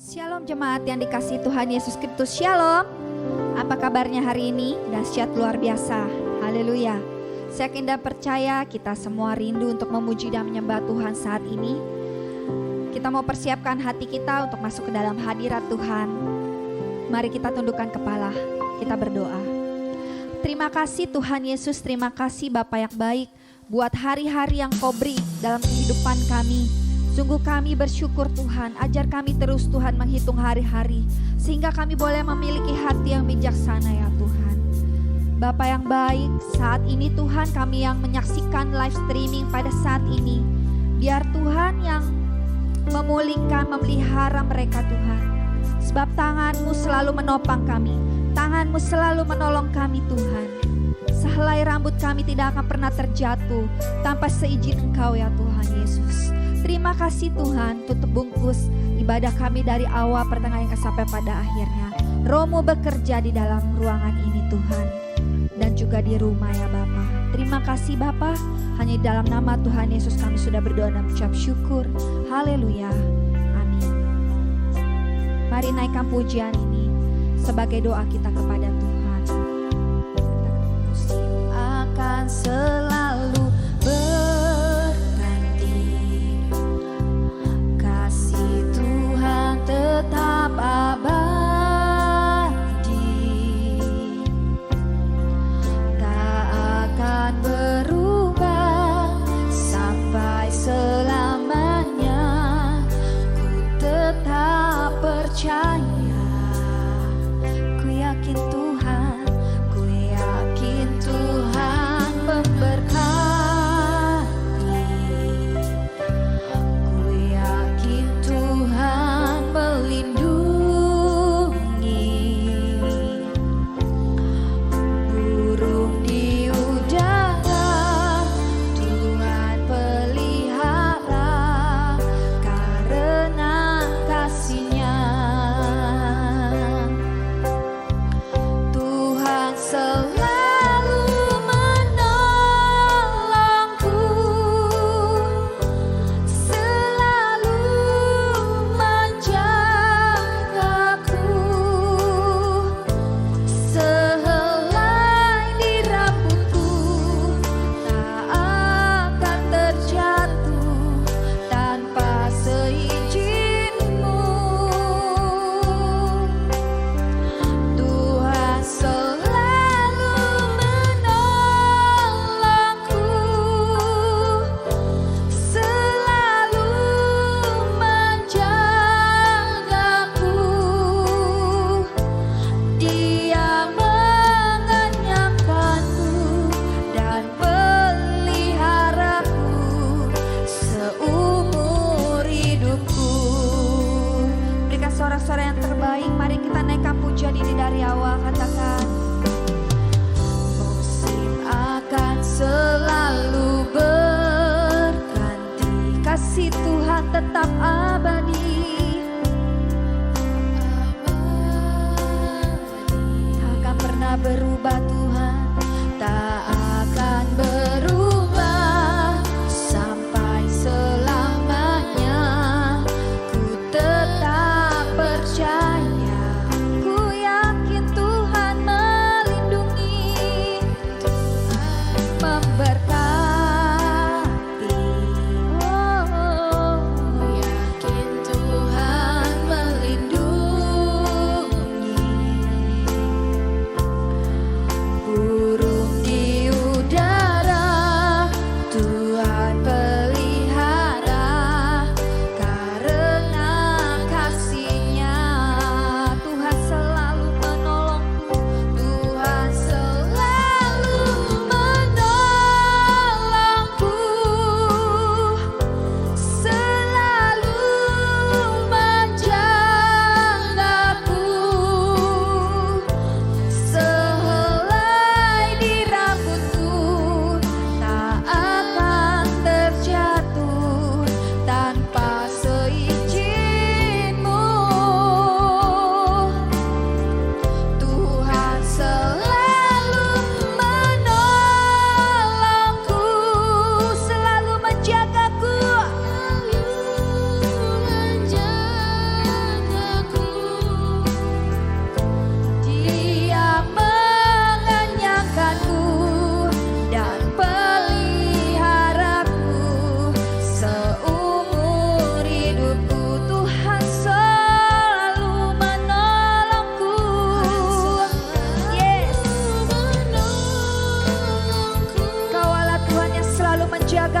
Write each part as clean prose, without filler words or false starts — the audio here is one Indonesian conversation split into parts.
Shalom jemaat yang dikasihi Tuhan Yesus Kristus. Shalom. Apa kabarnya hari ini? Dahsyat luar biasa. Haleluya. Saya yakin dan percaya kita semua rindu untuk memuji dan menyembah Tuhan saat ini. Kita mau persiapkan hati kita untuk masuk ke dalam hadirat Tuhan. Mari kita tundukkan kepala, kita berdoa. Terima kasih Tuhan Yesus, terima kasih Bapa yang baik buat hari-hari yang Kau beri dalam kehidupan kami. Sungguh kami bersyukur Tuhan, ajar kami terus Tuhan menghitung hari-hari sehingga kami boleh memiliki hati yang bijaksana ya Tuhan. Bapa yang baik, saat ini Tuhan kami yang menyaksikan live streaming pada saat ini, biar Tuhan yang memulihkan, memelihara mereka Tuhan. Sebab tangan-Mu selalu menopang kami, tangan-Mu selalu menolong kami Tuhan. Sehelai rambut kami tidak akan pernah terjatuh tanpa seizin Engkau ya Tuhan Yesus. Terima kasih Tuhan, tutup bungkus ibadah kami dari awal pertengahan sampai pada akhirnya. Roh-Mu bekerja di dalam ruangan ini Tuhan, dan juga di rumah ya Bapa. Terima kasih Bapa, hanya di dalam nama Tuhan Yesus kami sudah berdoa dan mengucap syukur. Haleluya, amin. Mari naikkan pujian ini sebagai doa kita kepada Tuhan. Akan selalu tetap abadi, tak akan berubah sampai selamanya. Ku tetap percaya, ku yakin Tuhan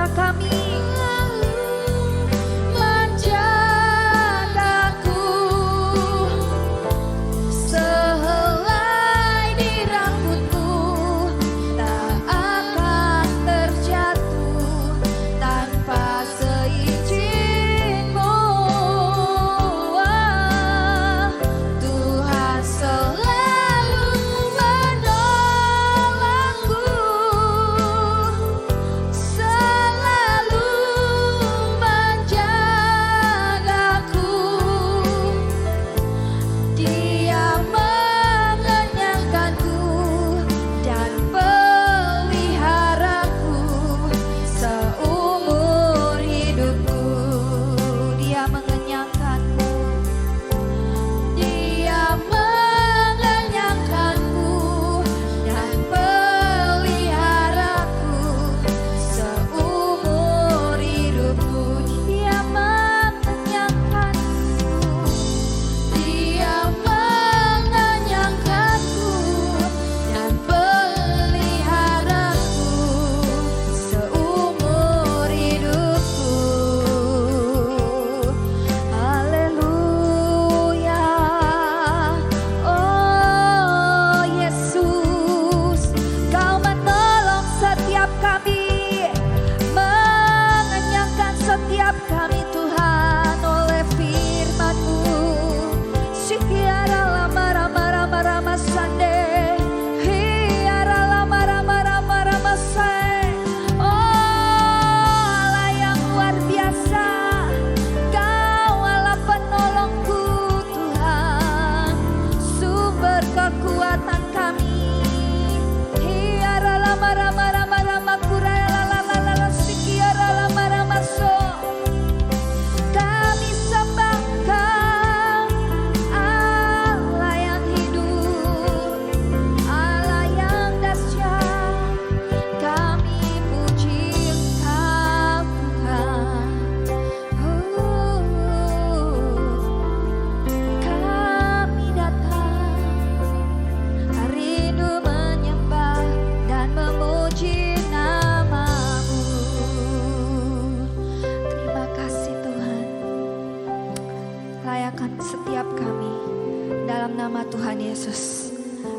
menjaga kami.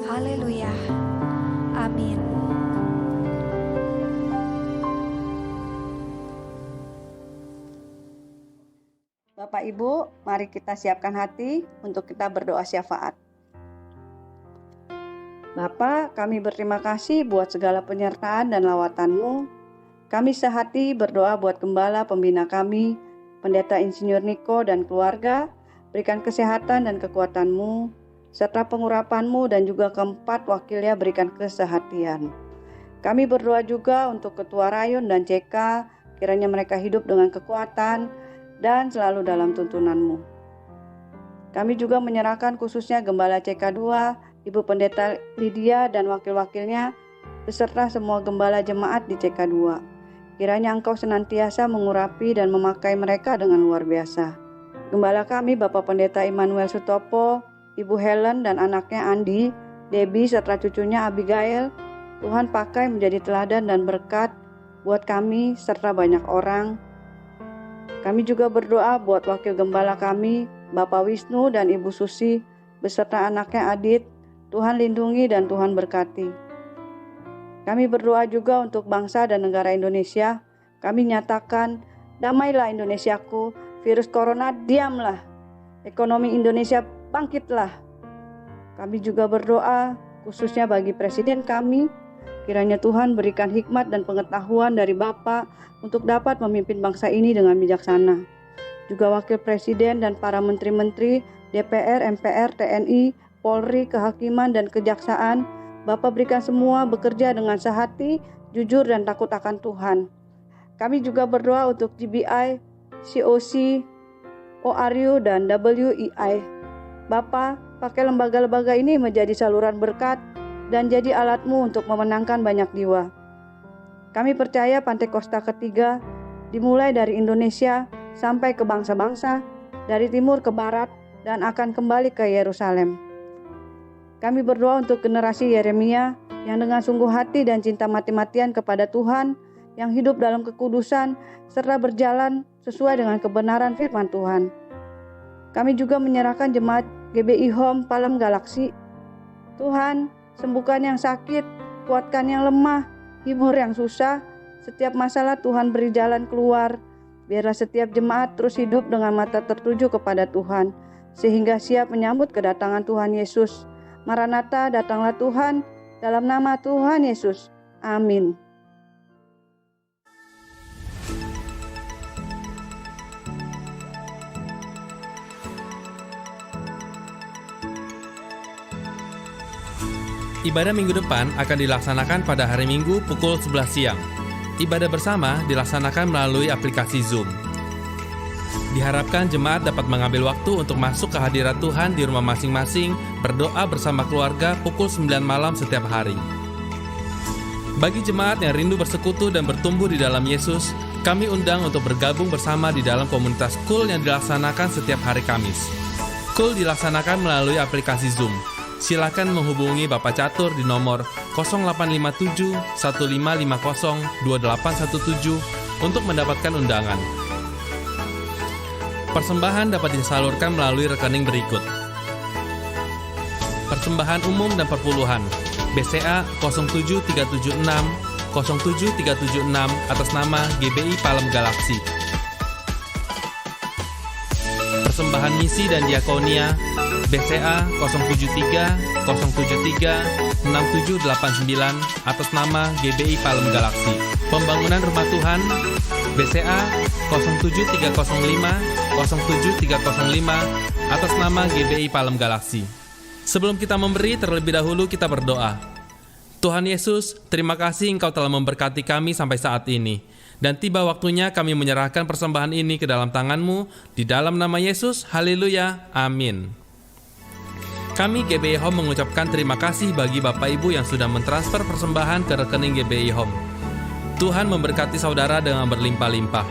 Haleluya. Amin. Bapak Ibu, mari kita siapkan hati untuk kita berdoa syafaat. Bapa, kami berterima kasih buat segala penyertaan dan lawatan-Mu. Kami sehati berdoa buat gembala pembina kami, Pendeta Insinyur Niko dan keluarga. Berikan kesehatan dan kekuatan-Mu, serta pengurapan-Mu, dan juga keempat wakilnya berikan kesehatian. Kami berdoa juga untuk Ketua Rayon dan CK, kiranya mereka hidup dengan kekuatan dan selalu dalam tuntunan-Mu. Kami juga menyerahkan khususnya Gembala CK2, Ibu Pendeta Lydia dan wakil-wakilnya, beserta semua gembala jemaat di CK2. Kiranya Engkau senantiasa mengurapi dan memakai mereka dengan luar biasa. Gembala kami Bapak Pendeta Immanuel Sutopo, Ibu Helen dan anaknya Andi, Debbie serta cucunya Abigail, Tuhan pakai menjadi teladan dan berkat buat kami serta banyak orang. Kami juga berdoa buat wakil gembala kami, Bapak Wisnu dan Ibu Susi, beserta anaknya Adit. Tuhan lindungi dan Tuhan berkati. Kami berdoa juga untuk bangsa dan negara Indonesia. Kami nyatakan, damailah Indonesiaku, virus corona diamlah, ekonomi Indonesia bangkitlah. Kami juga berdoa khususnya bagi Presiden kami, kiranya Tuhan berikan hikmat dan pengetahuan dari Bapa untuk dapat memimpin bangsa ini dengan bijaksana. Juga Wakil Presiden dan para menteri-menteri, DPR, MPR, TNI, Polri, Kehakiman, dan Kejaksaan, Bapak berikan semua bekerja dengan sehati, jujur, dan takut akan Tuhan. Kami juga berdoa untuk GBI, COC, ORU, dan WEI. Bapa, pakai lembaga-lembaga ini menjadi saluran berkat dan jadi alat-Mu untuk memenangkan banyak jiwa. Kami percaya Pantai Kosta ketiga dimulai dari Indonesia sampai ke bangsa-bangsa, dari timur ke barat, dan akan kembali ke Yerusalem. Kami berdoa untuk generasi Yeremia yang dengan sungguh hati dan cinta mati-matian kepada Tuhan, yang hidup dalam kekudusan serta berjalan sesuai dengan kebenaran firman Tuhan. Kami juga menyerahkan jemaat GBI Home Palem Galaksi. Tuhan, sembuhkan yang sakit, kuatkan yang lemah, hibur yang susah. Setiap masalah Tuhan beri jalan keluar. Biarlah setiap jemaat terus hidup dengan mata tertuju kepada Tuhan, sehingga siap menyambut kedatangan Tuhan Yesus. Maranatha, datanglah Tuhan, dalam nama Tuhan Yesus. Amin. Ibadah minggu depan akan dilaksanakan pada hari Minggu pukul 11 siang. Ibadah bersama dilaksanakan melalui aplikasi Zoom. Diharapkan jemaat dapat mengambil waktu untuk masuk ke hadirat Tuhan di rumah masing-masing, berdoa bersama keluarga pukul 9 malam setiap hari. Bagi jemaat yang rindu bersekutu dan bertumbuh di dalam Yesus, kami undang untuk bergabung bersama di dalam komunitas KUL yang dilaksanakan setiap hari Kamis. KUL dilaksanakan melalui aplikasi Zoom. Silakan menghubungi Bapak Catur di nomor 0857 1550 2817 untuk mendapatkan undangan. Persembahan dapat disalurkan melalui rekening berikut. Persembahan umum dan perpuluhan BCA 07376 07376 atas nama GBI Palem Galaksi. Persembahan misi dan diakonia BCA 073 073 6789 atas nama GBI Palem Galaksi. Pembangunan rumah Tuhan BCA 07305 07305 atas nama GBI Palem Galaksi. Sebelum kita memberi, terlebih dahulu kita berdoa. Tuhan Yesus, terima kasih Engkau telah memberkati kami sampai saat ini. Dan tiba waktunya kami menyerahkan persembahan ini ke dalam tangan-Mu. Di dalam nama Yesus, haleluya, amin. Kami GBI Home mengucapkan terima kasih bagi Bapak Ibu yang sudah mentransfer persembahan ke rekening GBI Home. Tuhan memberkati saudara dengan berlimpah-limpah.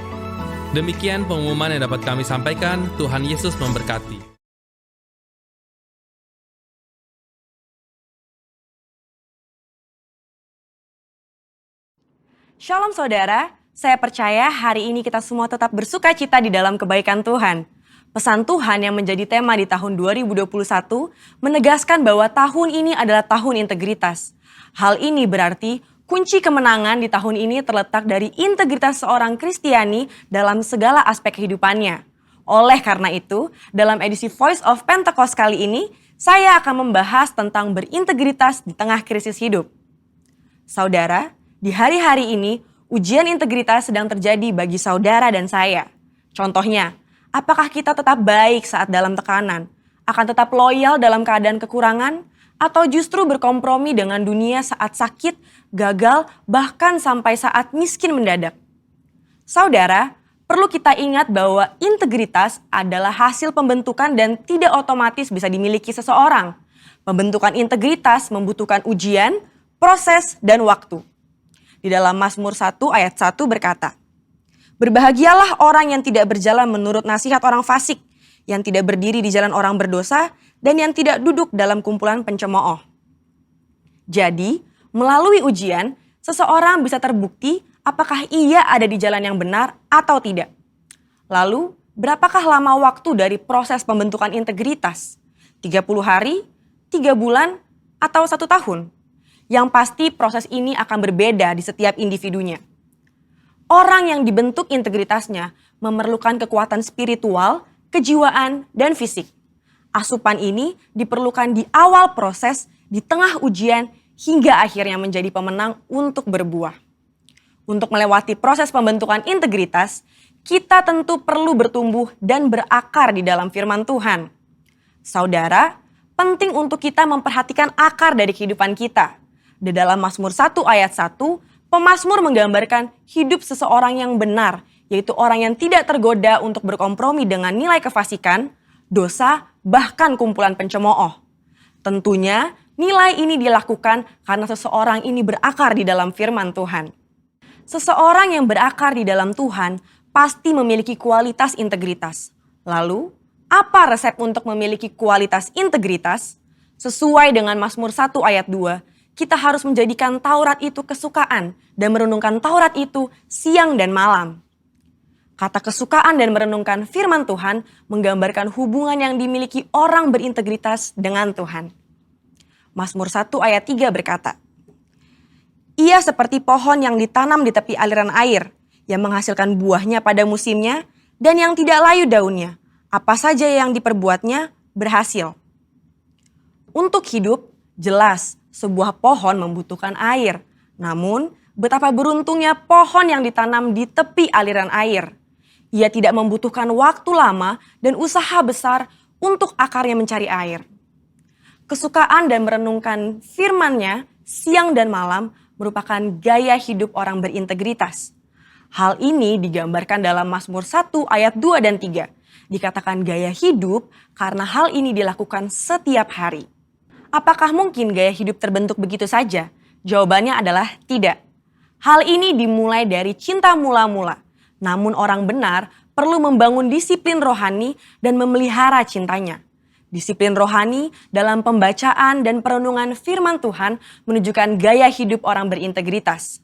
Demikian pengumuman yang dapat kami sampaikan. Tuhan Yesus memberkati. Shalom saudara, saya percaya hari ini kita semua tetap bersuka cita di dalam kebaikan Tuhan. Pesan Tuhan yang menjadi tema di tahun 2021 menegaskan bahwa tahun ini adalah tahun integritas. Hal ini berarti kunci kemenangan di tahun ini terletak dari integritas seorang Kristiani dalam segala aspek kehidupannya. Oleh karena itu, dalam edisi Voice of Pentecost kali ini, saya akan membahas tentang berintegritas di tengah krisis hidup. Saudara, di hari-hari ini, ujian integritas sedang terjadi bagi saudara dan saya. Contohnya, apakah kita tetap baik saat dalam tekanan, akan tetap loyal dalam keadaan kekurangan, atau justru berkompromi dengan dunia saat sakit, gagal, bahkan sampai saat miskin mendadak? Saudara, perlu kita ingat bahwa integritas adalah hasil pembentukan dan tidak otomatis bisa dimiliki seseorang. Pembentukan integritas membutuhkan ujian, proses, dan waktu. Di dalam Mazmur 1 ayat 1 berkata, "Berbahagialah orang yang tidak berjalan menurut nasihat orang fasik, yang tidak berdiri di jalan orang berdosa, dan yang tidak duduk dalam kumpulan pencemooh." Jadi, melalui ujian, seseorang bisa terbukti apakah ia ada di jalan yang benar atau tidak. Lalu, berapakah lama waktu dari proses pembentukan integritas? 30 hari, 3 bulan, atau 1 tahun? Yang pasti proses ini akan berbeda di setiap individunya. Orang yang dibentuk integritasnya memerlukan kekuatan spiritual, kejiwaan, dan fisik. Asupan ini diperlukan di awal proses, di tengah ujian, hingga akhirnya menjadi pemenang untuk berbuah. Untuk melewati proses pembentukan integritas, kita tentu perlu bertumbuh dan berakar di dalam firman Tuhan. Saudara, penting untuk kita memperhatikan akar dari kehidupan kita. Di dalam Mazmur 1 ayat 1, pemazmur menggambarkan hidup seseorang yang benar, yaitu orang yang tidak tergoda untuk berkompromi dengan nilai kefasikan, dosa, bahkan kumpulan pencemooh. Tentunya nilai ini dilakukan karena seseorang ini berakar di dalam firman Tuhan. Seseorang yang berakar di dalam Tuhan pasti memiliki kualitas integritas. Lalu, apa resep untuk memiliki kualitas integritas? Sesuai dengan Mazmur 1 ayat 2, kita harus menjadikan Taurat itu kesukaan dan merenungkan Taurat itu siang dan malam. Kata kesukaan dan merenungkan firman Tuhan menggambarkan hubungan yang dimiliki orang berintegritas dengan Tuhan. Mazmur 1 ayat 3 berkata, "Ia seperti pohon yang ditanam di tepi aliran air, yang menghasilkan buahnya pada musimnya, dan yang tidak layu daunnya. Apa saja yang diperbuatnya berhasil." Untuk hidup, jelas sebuah pohon membutuhkan air. Namun, betapa beruntungnya pohon yang ditanam di tepi aliran air. Ia tidak membutuhkan waktu lama dan usaha besar untuk akarnya mencari air. Kesukaan dan merenungkan firman-Nya siang dan malam merupakan gaya hidup orang berintegritas. Hal ini digambarkan dalam Mazmur 1 ayat 2 dan 3. Dikatakan gaya hidup karena hal ini dilakukan setiap hari. Apakah mungkin gaya hidup terbentuk begitu saja? Jawabannya adalah tidak. Hal ini dimulai dari cinta mula-mula. Namun orang benar perlu membangun disiplin rohani dan memelihara cintanya. Disiplin rohani dalam pembacaan dan perenungan firman Tuhan menunjukkan gaya hidup orang berintegritas.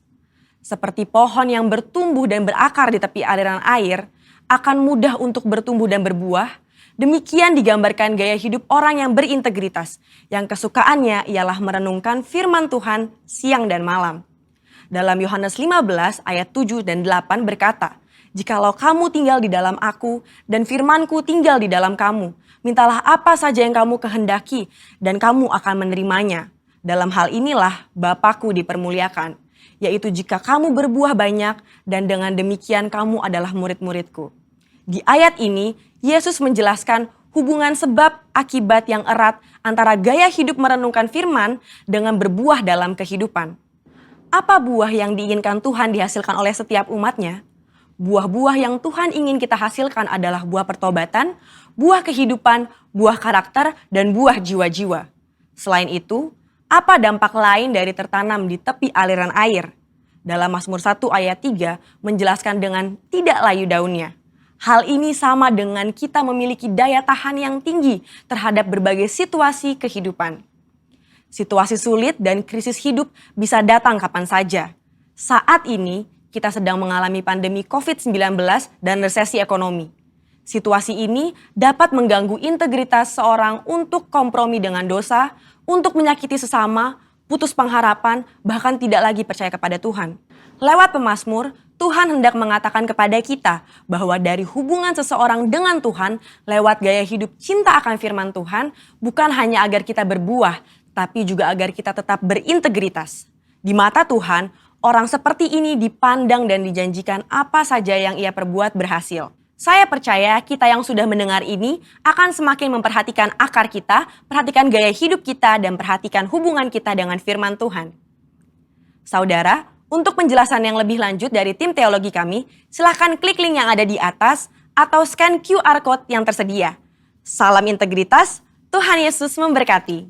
Seperti pohon yang bertumbuh dan berakar di tepi aliran air, akan mudah untuk bertumbuh dan berbuah. Demikian digambarkan gaya hidup orang yang berintegritas, yang kesukaannya ialah merenungkan firman Tuhan siang dan malam. Dalam Yohanes 15 ayat 7 dan 8 berkata, "Jikalau kamu tinggal di dalam aku dan firmanku tinggal di dalam kamu, mintalah apa saja yang kamu kehendaki dan kamu akan menerimanya. Dalam hal inilah Bapa-Ku dipermuliakan, yaitu jika kamu berbuah banyak dan dengan demikian kamu adalah murid-murid-Ku." Di ayat ini, Yesus menjelaskan hubungan sebab akibat yang erat antara gaya hidup merenungkan firman dengan berbuah dalam kehidupan. Apa buah yang diinginkan Tuhan dihasilkan oleh setiap umatnya? Buah-buah yang Tuhan ingin kita hasilkan adalah buah pertobatan, buah kehidupan, buah karakter, dan buah jiwa-jiwa. Selain itu, apa dampak lain dari tertanam di tepi aliran air? Dalam Mazmur 1 ayat 3 menjelaskan dengan tidak layu daunnya. Hal ini sama dengan kita memiliki daya tahan yang tinggi terhadap berbagai situasi kehidupan. Situasi sulit dan krisis hidup bisa datang kapan saja. Saat ini, kita sedang mengalami pandemi COVID-19 dan resesi ekonomi. Situasi ini dapat mengganggu integritas seorang untuk kompromi dengan dosa, untuk menyakiti sesama, putus pengharapan, bahkan tidak lagi percaya kepada Tuhan. Lewat pemazmur, Tuhan hendak mengatakan kepada kita bahwa dari hubungan seseorang dengan Tuhan lewat gaya hidup cinta akan firman Tuhan bukan hanya agar kita berbuah, tapi juga agar kita tetap berintegritas. Di mata Tuhan, orang seperti ini dipandang dan dijanjikan apa saja yang ia perbuat berhasil. Saya percaya kita yang sudah mendengar ini akan semakin memperhatikan akar kita, perhatikan gaya hidup kita, dan perhatikan hubungan kita dengan firman Tuhan. Saudara, untuk penjelasan yang lebih lanjut dari tim teologi kami, silakan klik link yang ada di atas atau scan QR Code yang tersedia. Salam integritas, Tuhan Yesus memberkati.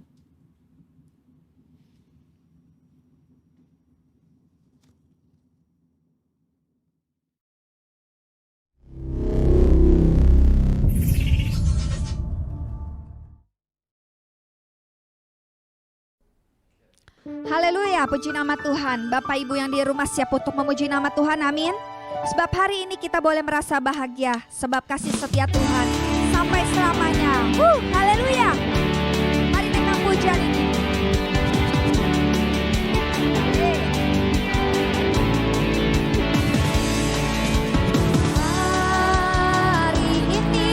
Haleluya, puji nama Tuhan. Bapak Ibu yang di rumah siap untuk memuji nama Tuhan, amin. Sebab hari ini kita boleh merasa bahagia, sebab kasih setia Tuhan sampai selamanya. Haleluya. Mari kita pujian ini. Hari ini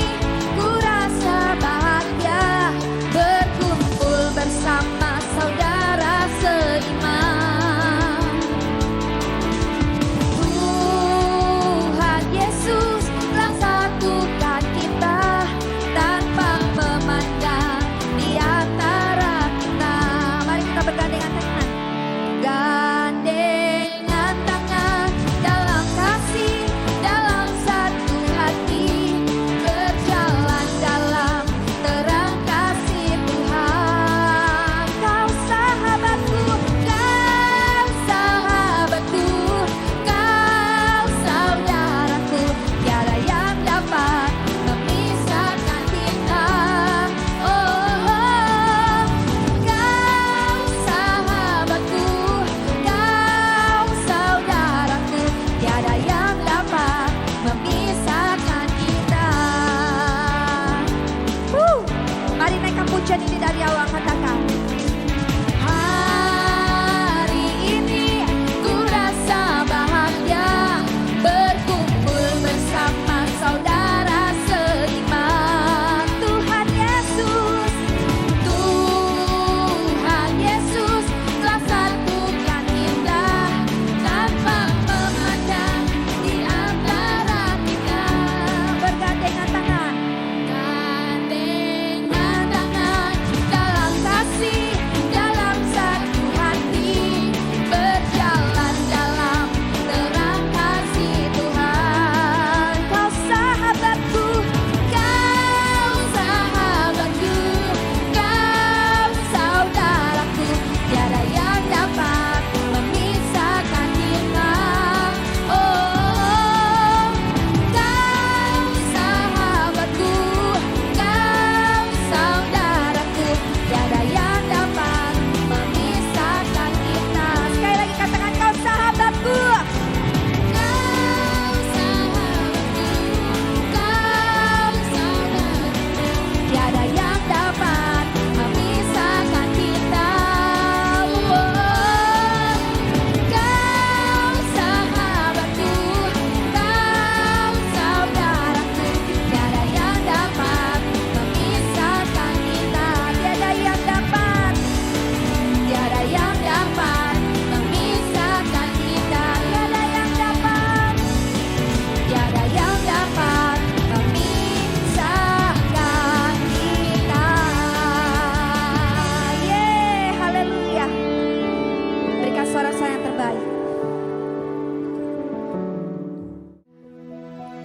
ku rasa bahagia, berkumpul bersama saudara seiman. Tuhan Yesus telah satukan kita tanpa memandang di antara kita.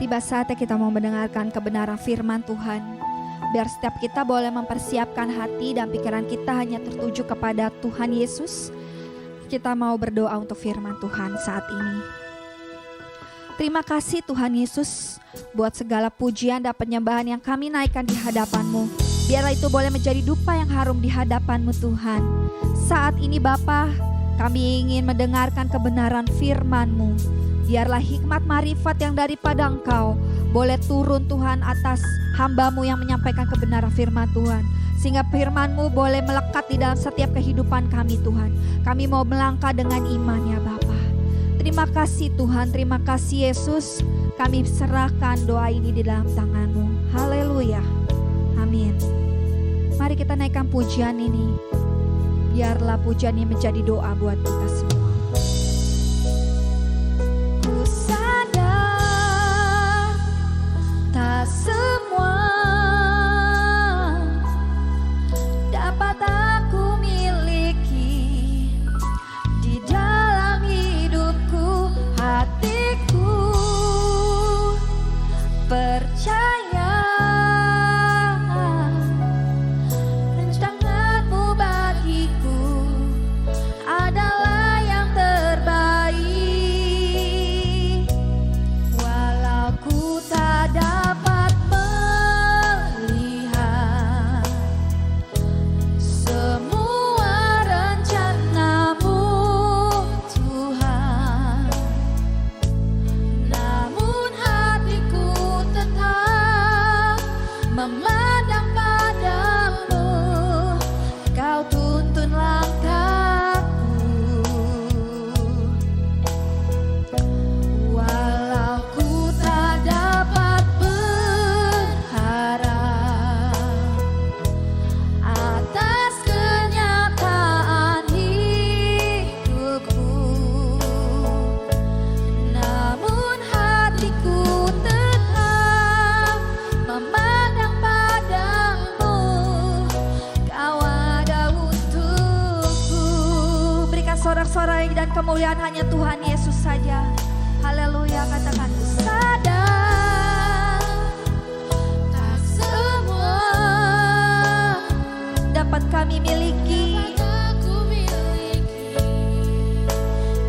Tiba saatnya kita mau mendengarkan kebenaran firman Tuhan. Biar setiap kita boleh mempersiapkan hati dan pikiran kita hanya tertuju kepada Tuhan Yesus. Kita mau berdoa untuk firman Tuhan saat ini. Terima kasih Tuhan Yesus buat segala pujian dan penyembahan yang kami naikkan di hadapan-Mu. Biarlah itu boleh menjadi dupa yang harum di hadapan-Mu Tuhan. Saat ini Bapa, kami ingin mendengarkan kebenaran firman-Mu. Biarlah hikmat marifat yang daripada Engkau boleh turun Tuhan atas hamba-Mu yang menyampaikan kebenaran firman Tuhan. Sehingga firman-Mu boleh melekat di dalam setiap kehidupan kami Tuhan. Kami mau melangkah dengan iman ya Bapa. Terima kasih Tuhan, terima kasih Yesus. Kami serahkan doa ini di dalam tangan-Mu. Haleluya. Amin. Mari kita naikkan pujian ini. Biarlah pujian ini menjadi doa buat kita semua. Ku sadar tak semua dapat aku miliki di dalam hidupku. Hatiku percaya rancangan-Mu bagiku adalah yang terbaik. Walau ku tak dapat melihat semua rencana-Mu Tuhan, namun hatiku tetap memandang padamu. Kau tuntun langkahku. Walau ku tak dapat berharap atas kenyataan hidupku, namun hatiku tetap memandang padamu. Kau ada untukku. Berikan sorak-sorai dan kemuliaan hanya Tuhan Yesus saja. Haleluya, katakan ku sadar tak semua dapat kami miliki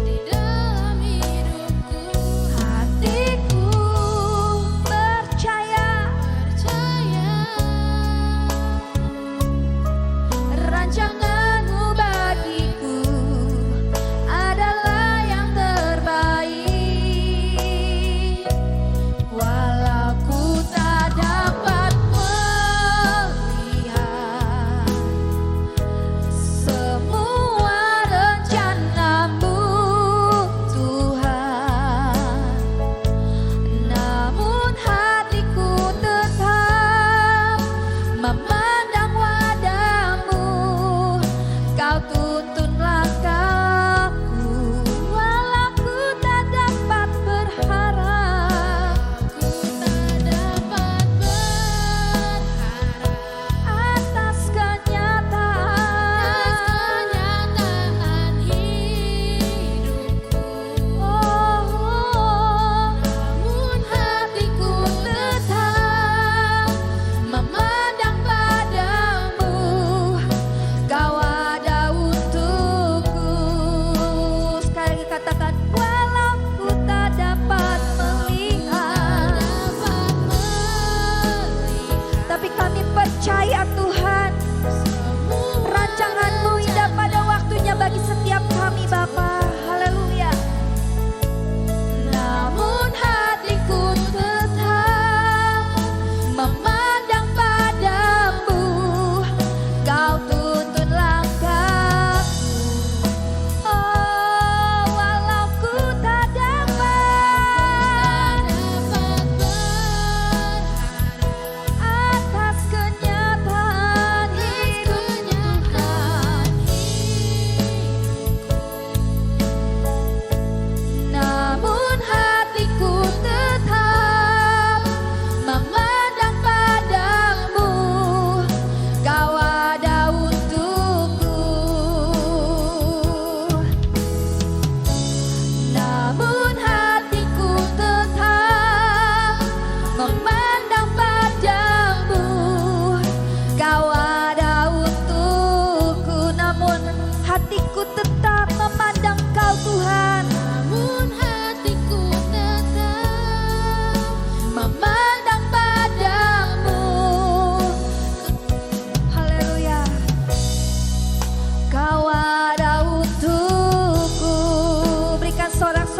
di dalam hidupku. Hatiku percaya rancangan-Mu bagiku adalah yang terbaik.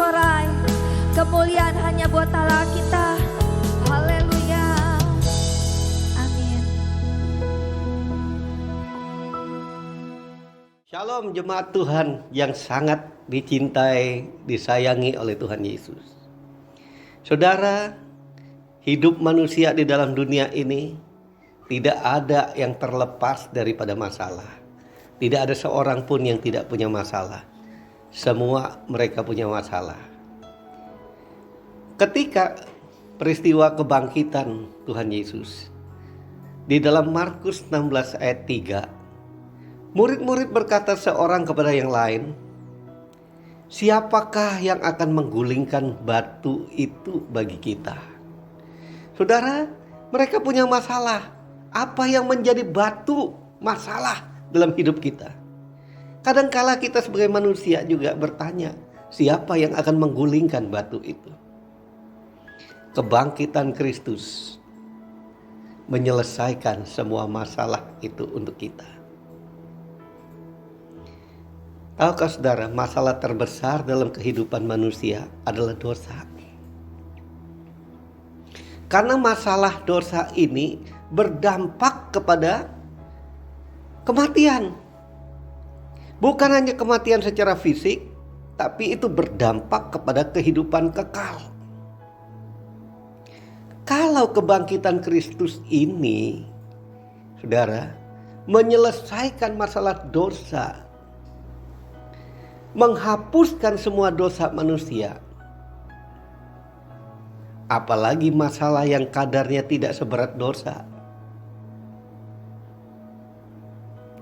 sorai. Kemuliaan hanya buat Allah kita. Haleluya. Amin. Shalom jemaat Tuhan yang sangat dicintai, disayangi oleh Tuhan Yesus. Saudara, hidup manusia di dalam dunia ini tidak ada yang terlepas daripada masalah. Tidak ada seorang pun yang tidak punya masalah. Semua mereka punya masalah. Ketika peristiwa kebangkitan Tuhan Yesus, di dalam Markus 16 ayat 3, murid-murid berkata seorang kepada yang lain, "Siapakah yang akan menggulingkan batu itu bagi kita?" Saudara, mereka punya masalah. Apa yang menjadi batu masalah dalam hidup kita? Kadangkala kita sebagai manusia juga bertanya, siapa yang akan menggulingkan batu itu? Kebangkitan Kristus menyelesaikan semua masalah itu untuk kita. Tahukah saudara, masalah terbesar dalam kehidupan manusia adalah dosa. Karena masalah dosa ini berdampak kepada kematian. Bukan hanya kematian secara fisik, tapi itu berdampak kepada kehidupan kekal. Kalau kebangkitan Kristus ini, saudara, menyelesaikan masalah dosa, menghapuskan semua dosa manusia, apalagi masalah yang kadarnya tidak seberat dosa,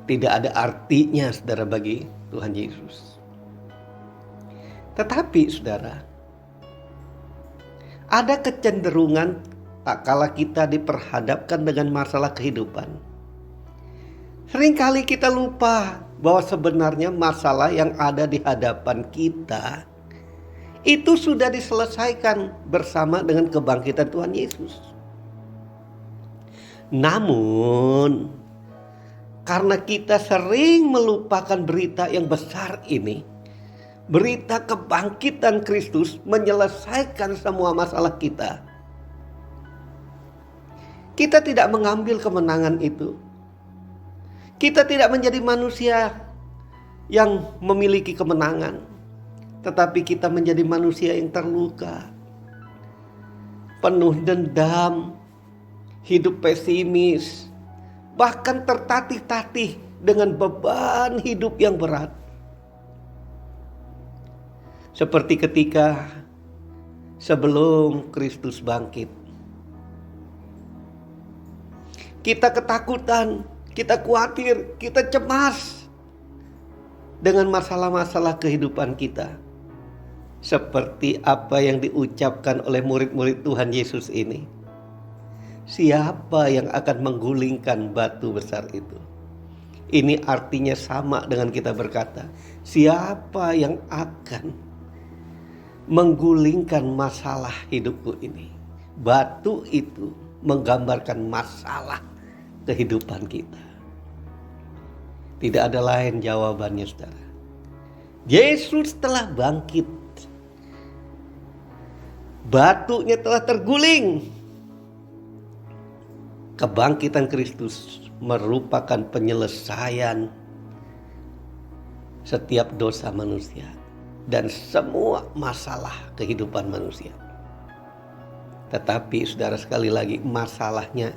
tidak ada artinya, saudara, bagi Tuhan Yesus. Tetapi, saudara, ada kecenderungan tak kala kita diperhadapkan dengan masalah kehidupan, seringkali kita lupa bahwa sebenarnya masalah yang ada di hadapan kita itu sudah diselesaikan bersama dengan kebangkitan Tuhan Yesus. Namun, karena kita sering melupakan berita yang besar ini, berita kebangkitan Kristus menyelesaikan semua masalah kita. Kita tidak mengambil kemenangan itu. Kita tidak menjadi manusia yang memiliki kemenangan, tetapi kita menjadi manusia yang terluka, penuh dendam, hidup pesimis, bahkan tertatih-tatih dengan beban hidup yang berat. Seperti ketika sebelum Kristus bangkit, kita ketakutan, kita khawatir, kita cemas dengan masalah-masalah kehidupan kita. Seperti apa yang diucapkan oleh murid-murid Tuhan Yesus ini. Siapa yang akan menggulingkan batu besar itu? Ini artinya sama dengan kita berkata, siapa yang akan menggulingkan masalah hidupku ini? Batu itu menggambarkan masalah kehidupan kita. Tidak ada lain jawabannya, saudara. Yesus telah bangkit. Batunya telah terguling. Kebangkitan Kristus merupakan penyelesaian setiap dosa manusia dan semua masalah kehidupan manusia. Tetapi saudara, sekali lagi masalahnya,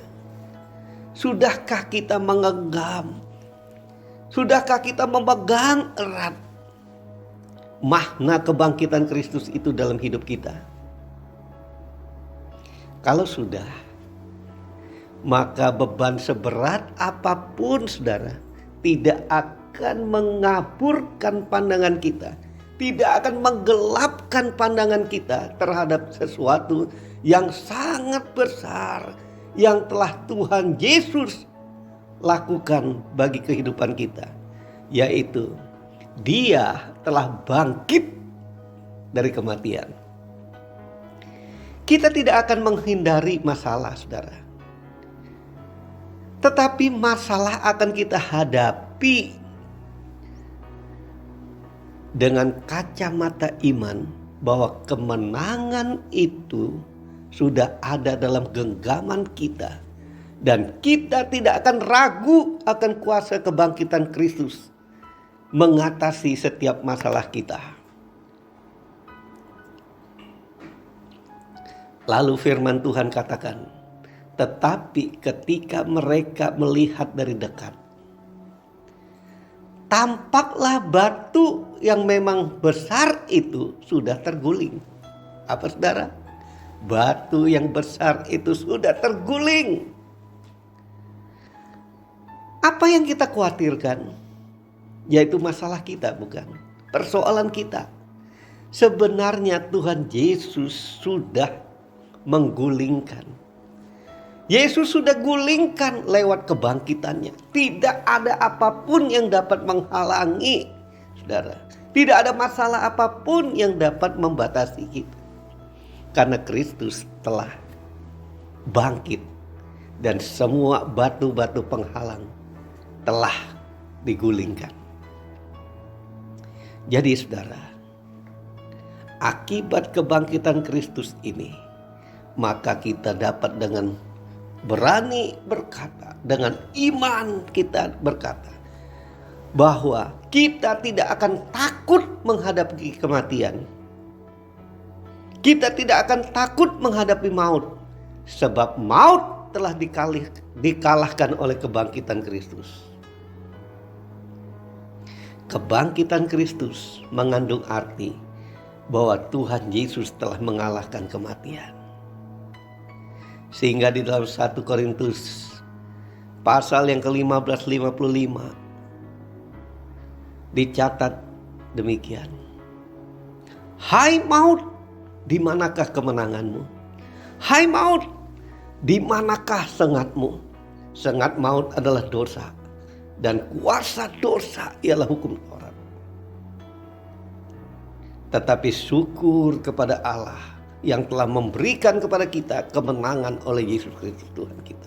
sudahkah kita menggenggam? Sudahkah kita memegang erat makna kebangkitan Kristus itu dalam hidup kita? Kalau sudah, maka beban seberat apapun, saudara, tidak akan mengaburkan pandangan kita, tidak akan menggelapkan pandangan kita terhadap sesuatu yang sangat besar yang telah Tuhan Yesus lakukan bagi kehidupan kita, yaitu Dia telah bangkit dari kematian. Kita tidak akan menghindari masalah, saudara, tetapi masalah akan kita hadapi dengan kacamata iman bahwa kemenangan itu sudah ada dalam genggaman kita. Dan kita tidak akan ragu akan kuasa kebangkitan Kristus mengatasi setiap masalah kita. Lalu firman Tuhan katakan, tetapi ketika mereka melihat dari dekat, tampaklah batu yang memang besar itu sudah terguling. Apa saudara? Batu yang besar itu sudah terguling. Apa yang kita khawatirkan? Yaitu masalah kita, bukan? Persoalan kita. Sebenarnya Tuhan Yesus sudah menggulingkan. Yesus sudah gulingkan lewat kebangkitannya. Tidak ada apapun yang dapat menghalangi, saudara. Tidak ada masalah apapun yang dapat membatasi kita. Karena Kristus telah bangkit. Dan semua batu-batu penghalang telah digulingkan. Jadi saudara, akibat kebangkitan Kristus ini, maka kita dapat dengan berani berkata, dengan iman kita berkata, bahwa kita tidak akan takut menghadapi kematian. Kita tidak akan takut menghadapi maut, sebab maut telah dikalahkan oleh kebangkitan Kristus. Kebangkitan Kristus mengandung arti bahwa Tuhan Yesus telah mengalahkan kematian. Sehingga di dalam 1 Korintus pasal yang ke-15 55 dicatat demikian. Hai maut, di manakah kemenanganmu? Hai maut, di manakah sengatmu? Sengat maut adalah dosa. Dan kuasa dosa ialah hukum Taurat. Tetapi syukur kepada Allah yang telah memberikan kepada kita kemenangan oleh Yesus Kristus Tuhan kita.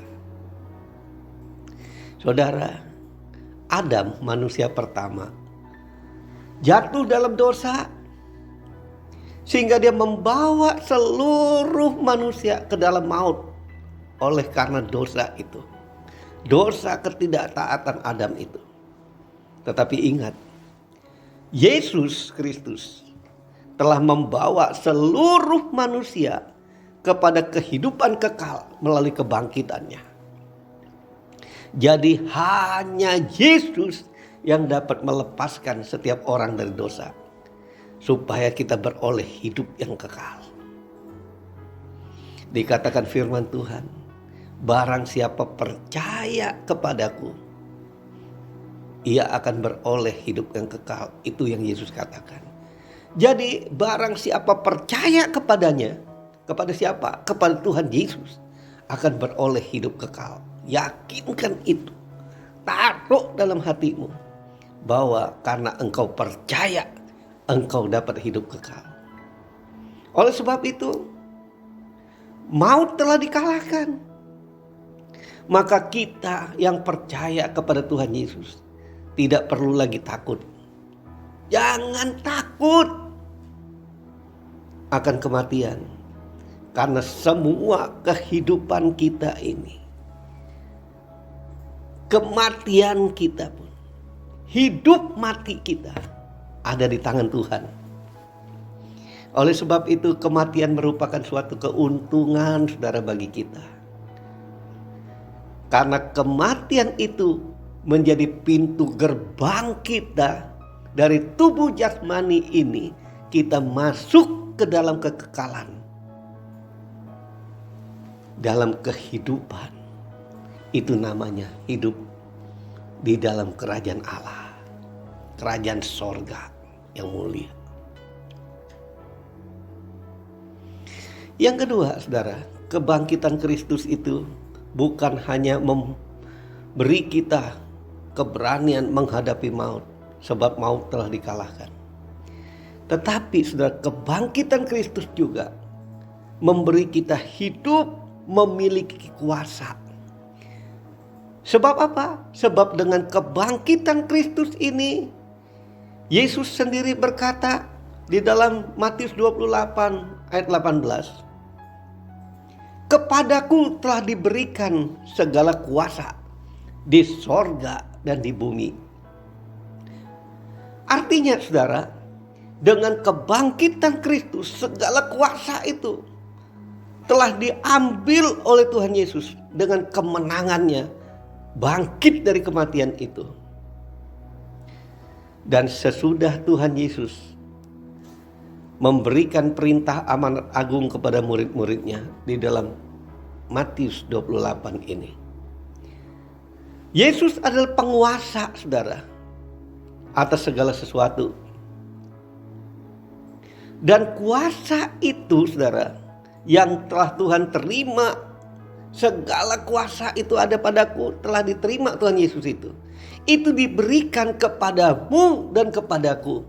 Saudara, Adam manusia pertama jatuh dalam dosa, sehingga dia membawa seluruh manusia ke dalam maut oleh karena dosa itu. Dosa ketidaktaatan Adam itu. Tetapi ingat, Yesus Kristus telah membawa seluruh manusia kepada kehidupan kekal melalui kebangkitannya. Jadi hanya Yesus yang dapat melepaskan setiap orang dari dosa, supaya kita beroleh hidup yang kekal. Dikatakan firman Tuhan, barang siapa percaya kepadaku, ia akan beroleh hidup yang kekal. Itu yang Yesus katakan. Jadi barang siapa percaya kepadanya, kepada siapa? Kepada Tuhan Yesus, akan beroleh hidup kekal. Yakinkan itu. Taruh dalam hatimu bahwa karena engkau percaya, engkau dapat hidup kekal. Oleh sebab itu, maut telah dikalahkan. Maka kita yang percaya kepada Tuhan Yesus tidak perlu lagi takut. Jangan takut akan kematian. Karena semua kehidupan kita ini, kematian kita pun, hidup mati kita ada di tangan Tuhan. Oleh sebab itu kematian merupakan suatu keuntungan saudara bagi kita. Karena kematian itu menjadi pintu gerbang kita dari tubuh jasmani ini, kita masuk ke dalam kekekalan. Dalam kehidupan. Itu namanya hidup di dalam kerajaan Allah. Kerajaan sorga yang mulia. Yang kedua, saudara, kebangkitan Kristus itu bukan hanya memberi kita keberanian menghadapi maut, sebab maut telah dikalahkan. Tetapi saudara, kebangkitan Kristus juga memberi kita hidup memiliki kuasa. Sebab apa? Sebab dengan kebangkitan Kristus ini, Yesus sendiri berkata, di dalam Matius 28 ayat 18. Kepadaku telah diberikan segala kuasa di sorga dan di bumi. Artinya saudara, dengan kebangkitan Kristus segala kuasa itu telah diambil oleh Tuhan Yesus dengan kemenangannya bangkit dari kematian itu. Dan sesudah Tuhan Yesus memberikan perintah amanat agung kepada murid-muridnya di dalam Matius 28 ini. Yesus adalah penguasa saudara atas segala sesuatu. Dan kuasa itu saudara yang telah Tuhan terima, segala kuasa itu ada padaku, telah diterima Tuhan Yesus itu. Itu diberikan kepadamu dan kepadaku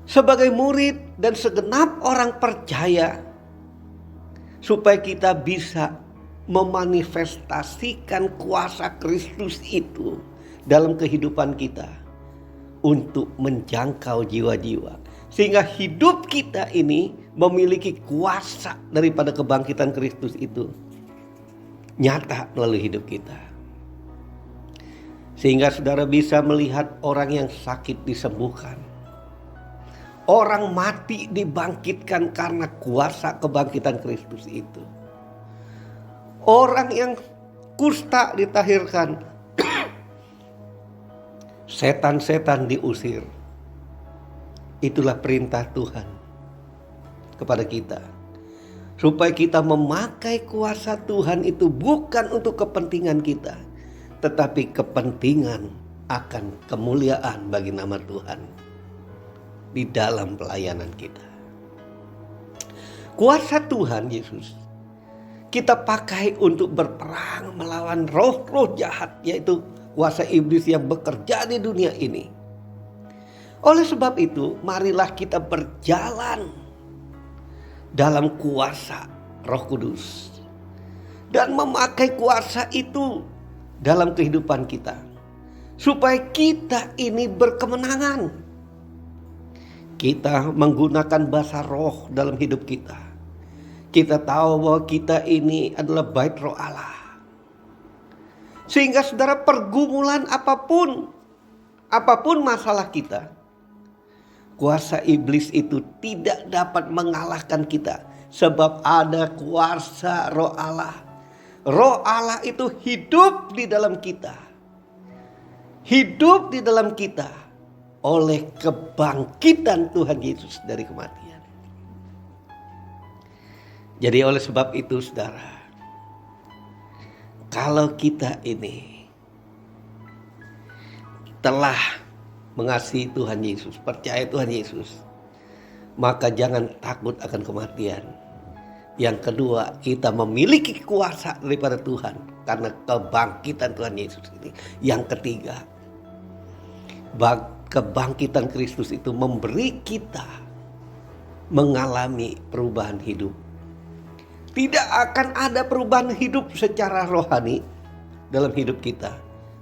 sebagai murid dan segenap orang percaya, supaya kita bisa memanifestasikan kuasa Kristus itu dalam kehidupan kita untuk menjangkau jiwa-jiwa, sehingga hidup kita ini memiliki kuasa daripada kebangkitan Kristus itu nyata melalui hidup kita, sehingga saudara bisa melihat orang yang sakit disembuhkan, orang mati dibangkitkan karena kuasa kebangkitan Kristus itu. Orang yang kusta ditahirkan, setan-setan diusir. Itulah perintah Tuhan kepada kita, supaya kita memakai kuasa Tuhan itu bukan untuk kepentingan kita, tetapi kepentingan akan kemuliaan bagi nama Tuhan di dalam pelayanan kita. Kuasa Tuhan Yesus kita pakai untuk berperang melawan roh-roh jahat, yaitu kuasa iblis yang bekerja di dunia ini. Oleh sebab itu, marilah kita berjalan dalam kuasa Roh Kudus dan memakai kuasa itu dalam kehidupan kita, supaya kita ini berkemenangan. Kita menggunakan bahasa roh dalam hidup kita. Kita tahu bahwa kita ini adalah bait Roh Allah. Sehingga saudara, pergumulan apapun masalah kita, kuasa iblis itu tidak dapat mengalahkan kita. Sebab ada kuasa Roh Allah. Roh Allah itu hidup di dalam kita. Hidup di dalam kita oleh kebangkitan Tuhan Yesus dari kematian. Jadi oleh sebab itu saudara, kalau kita ini telah mengasihi Tuhan Yesus, percaya Tuhan Yesus, maka jangan takut akan kematian. Yang kedua, kita memiliki kuasa daripada Tuhan karena kebangkitan Tuhan Yesus ini. Yang ketiga, kebangkitan Kristus itu memberi kita mengalami perubahan hidup. Tidak akan ada perubahan hidup secara rohani dalam hidup kita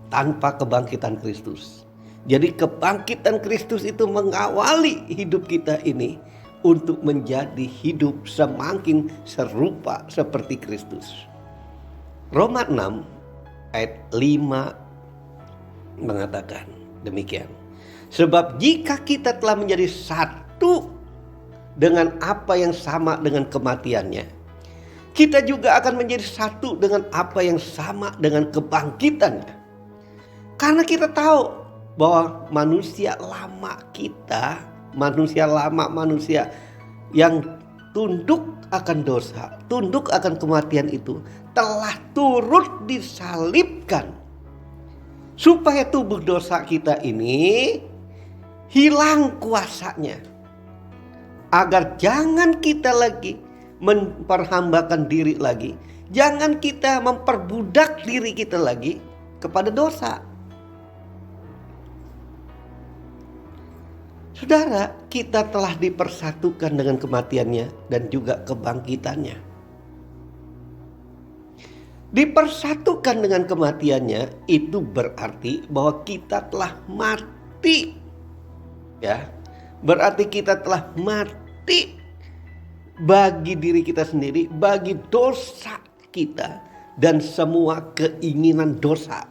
tanpa kebangkitan Kristus. Jadi kebangkitan Kristus itu mengawali hidup kita ini untuk menjadi hidup semakin serupa seperti Kristus. Roma 6 ayat 5 mengatakan demikian. Sebab jika kita telah menjadi satu dengan apa yang sama dengan kematiannya, kita juga akan menjadi satu dengan apa yang sama dengan kebangkitannya. Karena kita tahu bahwa manusia lama kita, manusia yang tunduk akan dosa, tunduk akan kematian itu telah turut disalibkan, supaya tubuh dosa kita ini hilang kuasanya, agar jangan kita lagi memperhambakan diri lagi, jangan kita memperbudak diri kita lagi kepada dosa. Saudara, kita telah dipersatukan dengan kematiannya dan juga kebangkitannya. Dipersatukan dengan kematiannya itu berarti bahwa kita telah mati. Ya, berarti kita telah mati bagi diri kita sendiri, bagi dosa kita dan semua keinginan dosa.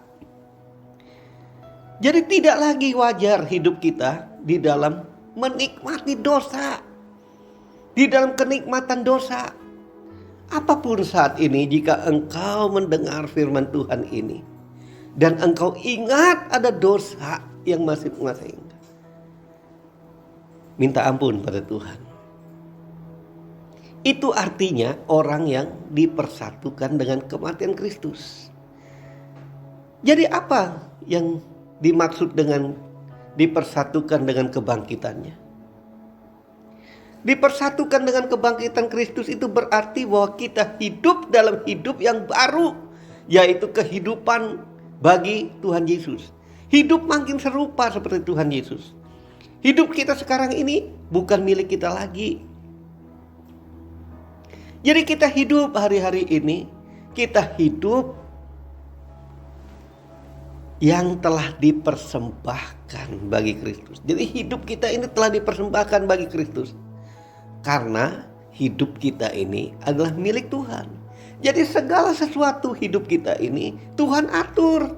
Jadi tidak lagi wajar hidup kita di dalam menikmati dosa, di dalam kenikmatan dosa. Apapun saat ini, jika engkau mendengar firman Tuhan ini dan engkau ingat ada dosa yang masih menguasai engkau, minta ampun pada Tuhan. Itu artinya orang yang dipersatukan dengan kematian Kristus. Jadi apa yang dimaksud dengan dipersatukan dengan kebangkitannya? Dipersatukan dengan kebangkitan Kristus itu berarti bahwa kita hidup dalam hidup yang baru, yaitu kehidupan bagi Tuhan Yesus. Hidup makin serupa seperti Tuhan Yesus. Hidup kita sekarang ini bukan milik kita lagi. Jadi kita hidup hari-hari ini, kita hidup yang telah dipersembahkan bagi Kristus. Jadi hidup kita ini telah dipersembahkan bagi Kristus. Karena hidup kita ini adalah milik Tuhan. Jadi segala sesuatu hidup kita ini Tuhan atur.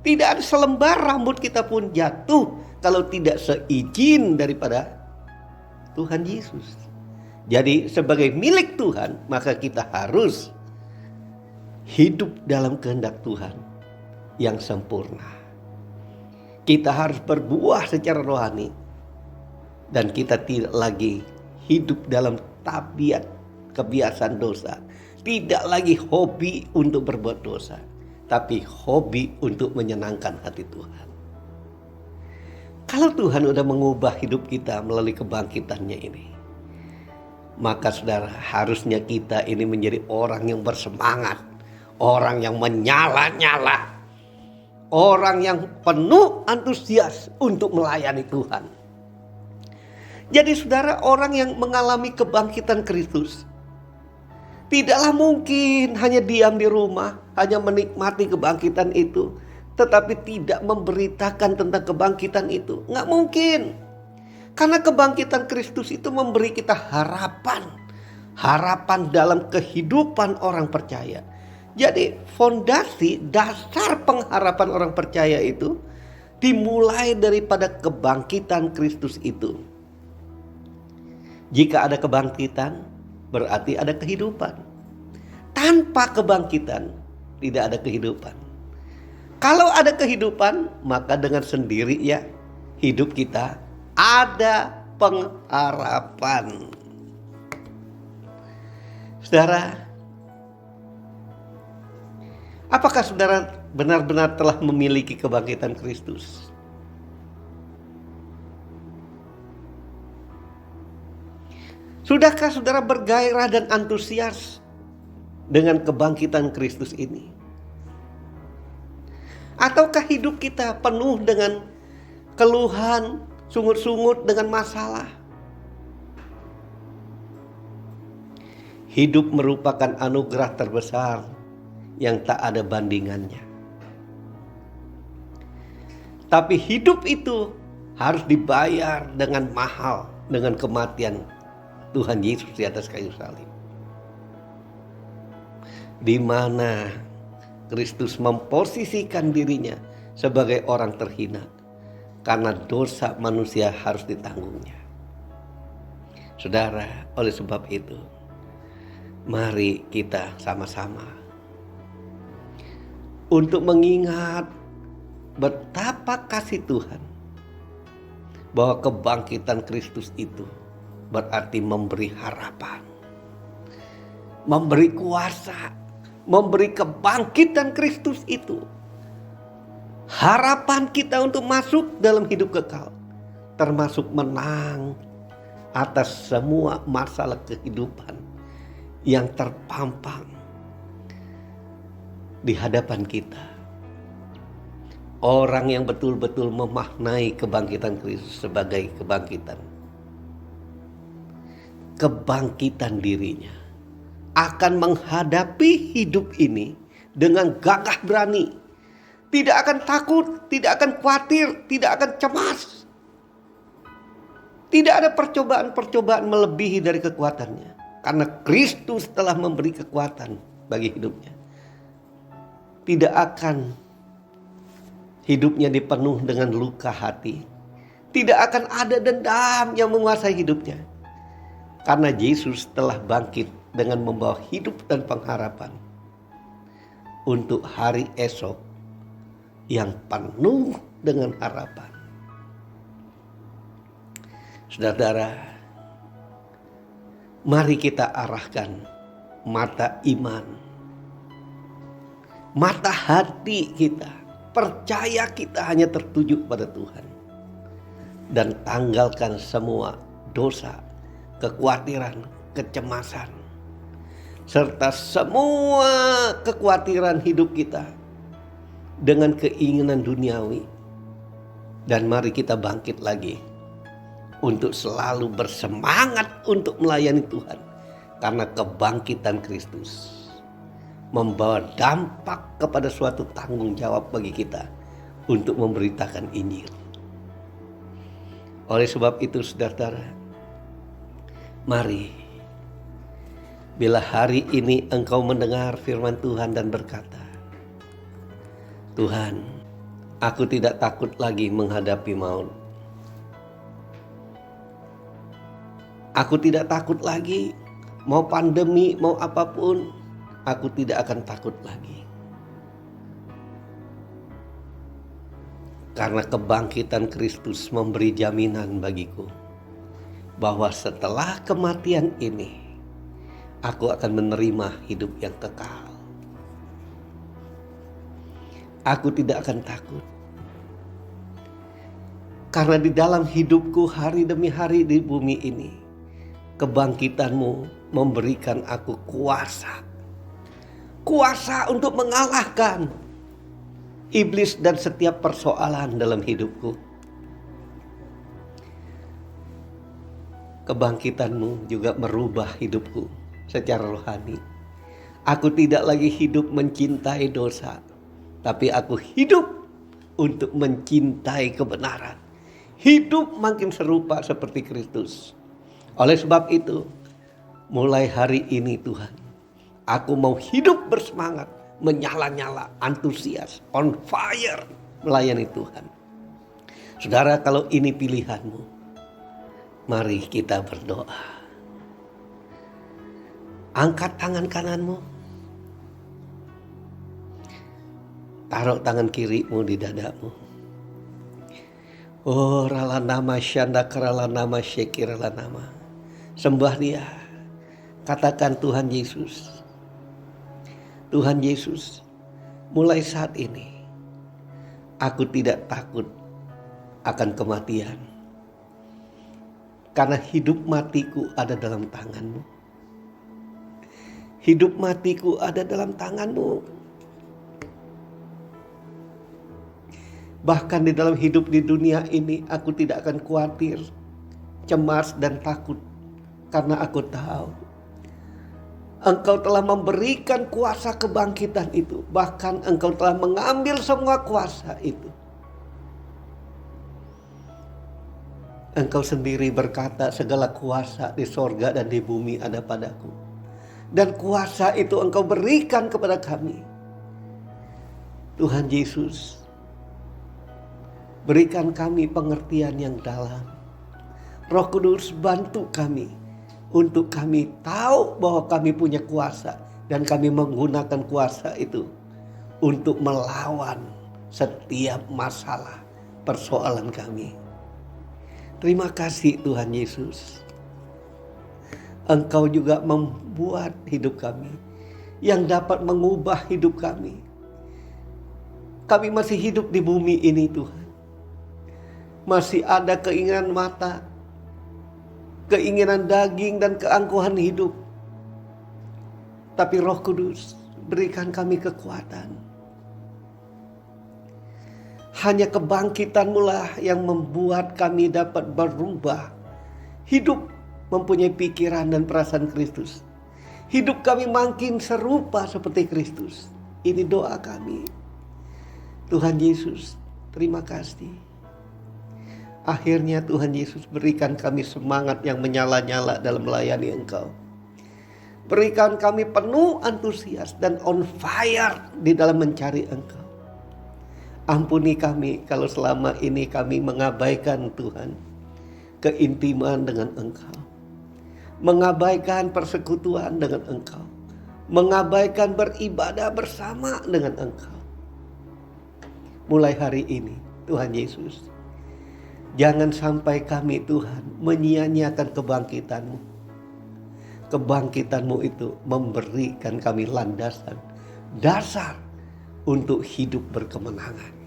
Tidak ada selembar rambut kita pun jatuh kalau tidak seizin daripada Tuhan Yesus. Jadi sebagai milik Tuhan, maka kita harus hidup dalam kehendak Tuhan yang sempurna. Kita harus berbuah secara rohani. Dan kita tidak lagi hidup dalam tabiat kebiasaan dosa. Tidak lagi hobi untuk berbuat dosa, tapi hobi untuk menyenangkan hati Tuhan. Kalau Tuhan sudah mengubah hidup kita melalui kebangkitannya ini, maka saudara, harusnya kita ini menjadi orang yang bersemangat, orang yang menyala-nyala, orang yang penuh antusias untuk melayani Tuhan. Jadi saudara, orang yang mengalami kebangkitan Kristus tidaklah mungkin hanya diam di rumah, hanya menikmati kebangkitan itu, tetapi tidak memberitakan tentang kebangkitan itu. Nggak mungkin. Karena kebangkitan Kristus itu memberi kita harapan. Harapan dalam kehidupan orang percaya. Jadi fondasi, dasar pengharapan orang percaya itu dimulai daripada kebangkitan Kristus itu. Jika ada kebangkitan, berarti ada kehidupan. Tanpa kebangkitan, tidak ada kehidupan. Kalau ada kehidupan, maka dengan sendirinya hidup kita ada pengharapan. Saudara, apakah saudara benar-benar telah memiliki kebangkitan Kristus? Sudahkah saudara bergairah dan antusias dengan kebangkitan Kristus ini? Ataukah hidup kita penuh dengan keluhan, sungut-sungut dengan masalah? Hidup merupakan anugerah terbesar yang tak ada bandingannya. Tapi hidup itu harus dibayar dengan mahal, dengan kematian Tuhan Yesus di atas kayu salib. Di mana Kristus memposisikan dirinya sebagai orang terhina karena dosa manusia harus ditanggungnya. Saudara, oleh sebab itu, mari kita sama-sama untuk mengingat betapa kasih Tuhan, bahwa kebangkitan Kristus itu berarti memberi harapan, memberi kuasa, memberi kebangkitan Kristus itu. Harapan kita untuk masuk dalam hidup kekal, termasuk menang atas semua masalah kehidupan yang terpampang di hadapan kita. Orang yang betul-betul memaknai kebangkitan Kristus sebagai kebangkitan dirinya, akan menghadapi hidup ini dengan gagah berani. Tidak akan takut, tidak akan khawatir, tidak akan cemas. Tidak ada percobaan-percobaan melebihi dari kekuatannya. Karena Kristus telah memberi kekuatan bagi hidupnya. Tidak akan hidupnya dipenuh dengan luka hati. Tidak akan ada dendam yang menguasai hidupnya. Karena Yesus telah bangkit dengan membawa hidup dan pengharapan untuk hari esok yang penuh dengan harapan. Saudara-saudara, mari kita arahkan mata iman, mata hati kita, percaya kita hanya tertuju pada Tuhan. Dan tanggalkan semua dosa, kekhawatiran, kecemasan, serta semua kekhawatiran hidup kita dengan keinginan duniawi. Dan mari kita bangkit lagi untuk selalu bersemangat untuk melayani Tuhan. Karena kebangkitan Kristus membawa dampak kepada suatu tanggung jawab bagi kita untuk memberitakan Injil. Oleh sebab itu saudara-saudara, mari bila hari ini engkau mendengar firman Tuhan dan berkata, Tuhan, aku tidak takut lagi menghadapi maut. Aku tidak takut lagi, mau pandemi, mau apapun, aku tidak akan takut lagi. Karena kebangkitan Kristus memberi jaminan bagiku bahwa setelah kematian ini, aku akan menerima hidup yang kekal. Aku tidak akan takut. Karena di dalam hidupku hari demi hari di bumi ini, kebangkitanmu memberikan aku kuasa. Kuasa untuk mengalahkan iblis dan setiap persoalan dalam hidupku. Kebangkitanmu juga merubah hidupku secara rohani. Aku tidak lagi hidup mencintai dosa, tapi aku hidup untuk mencintai kebenaran. Hidup makin serupa seperti Kristus. Oleh sebab itu, mulai hari ini Tuhan, aku mau hidup bersemangat, menyala-nyala, antusias, on fire melayani Tuhan. Saudara, kalau ini pilihanmu, mari kita berdoa. Angkat tangan kananmu, taruh tangan kirimu di dadamu. Oh, rala nama syanda kerala nama syekirala nama. Sembah dia. Katakan Tuhan Yesus. Tuhan Yesus, mulai saat ini aku tidak takut akan kematian. Karena hidup matiku ada dalam tangan-Mu. Hidup matiku ada dalam tangan-Mu. Bahkan di dalam hidup di dunia ini aku tidak akan khawatir, cemas dan takut. Karena aku tahu Engkau telah memberikan kuasa kebangkitan itu. Bahkan Engkau telah mengambil semua kuasa itu. Engkau sendiri berkata, segala kuasa di sorga dan di bumi ada padaku. Dan kuasa itu Engkau berikan kepada kami. Tuhan Yesus, berikan kami pengertian yang dalam. Roh Kudus, bantu kami untuk kami tahu bahwa kami punya kuasa. Dan kami menggunakan kuasa itu untuk melawan setiap masalah persoalan kami. Terima kasih Tuhan Yesus. Engkau juga membuat hidup kami yang dapat mengubah hidup kami. Kami masih hidup di bumi ini Tuhan. Masih ada keinginan mata, keinginan daging dan keangkuhan hidup. Tapi Roh Kudus, berikan kami kekuatan. Hanya kebangkitan-Mu lah yang membuat kami dapat berubah. Hidup mempunyai pikiran dan perasaan Kristus. Hidup kami makin serupa seperti Kristus. Ini doa kami. Tuhan Yesus, terima kasih. Akhirnya Tuhan Yesus berikan kami semangat yang menyala-nyala dalam melayani Engkau. Berikan kami penuh antusias dan on fire di dalam mencari Engkau. Ampuni kami kalau selama ini kami mengabaikan Tuhan, keintiman dengan Engkau. Mengabaikan persekutuan dengan Engkau. Mengabaikan beribadah bersama dengan Engkau. Mulai hari ini Tuhan Yesus, jangan sampai kami Tuhan menyia-nyiakan kebangkitan-Mu. Kebangkitan-Mu itu memberikan kami landasan, dasar untuk hidup berkemenangan.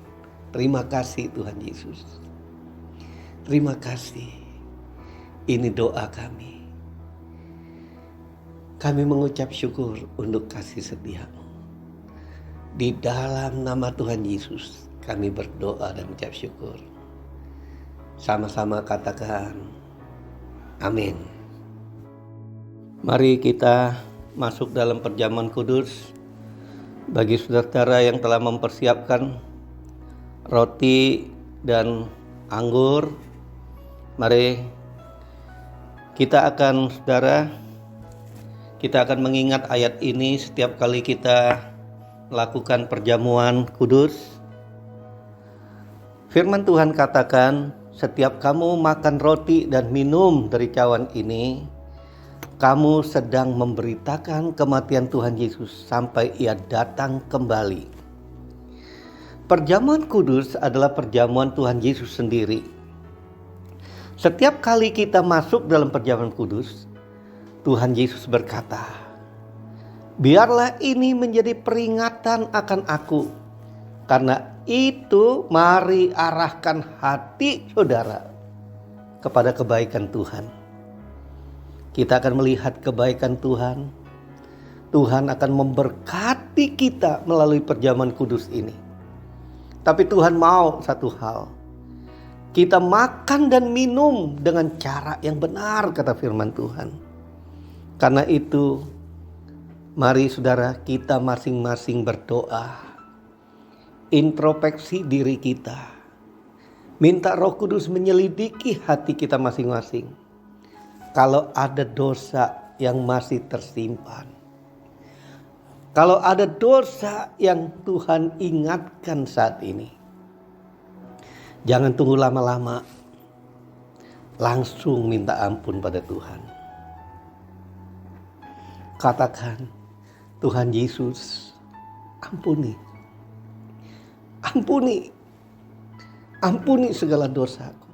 Terima kasih Tuhan Yesus. Terima kasih. Ini doa kami. Kami mengucap syukur untuk kasih setia-Mu. Di dalam nama Tuhan Yesus kami berdoa dan mengucap syukur. Sama-sama katakan amin. Mari kita masuk dalam perjamuan kudus. Bagi saudara yang telah mempersiapkan roti dan anggur, mari kita akan mengingat ayat ini setiap kali kita melakukan perjamuan kudus. Firman Tuhan katakan, setiap kamu makan roti dan minum dari cawan ini, kamu sedang memberitakan kematian Tuhan Yesus sampai Ia datang kembali. Perjamuan kudus adalah perjamuan Tuhan Yesus sendiri. Setiap kali kita masuk dalam perjamuan kudus, Tuhan Yesus berkata, biarlah ini menjadi peringatan akan aku. Karena itu mari arahkan hati saudara kepada kebaikan Tuhan. Kita akan melihat kebaikan Tuhan. Tuhan akan memberkati kita melalui perjamuan kudus ini. Tapi Tuhan mau satu hal. Kita makan dan minum dengan cara yang benar, kata firman Tuhan. Karena itu, mari saudara kita masing-masing berdoa. Introspeksi diri kita. Minta Roh Kudus menyelidiki hati kita masing-masing. Kalau ada dosa yang masih tersimpan. Kalau ada dosa yang Tuhan ingatkan saat ini, jangan tunggu lama-lama. Langsung minta ampun pada Tuhan. Katakan, Tuhan Yesus, ampuni. Ampuni. Ampuni segala dosaku.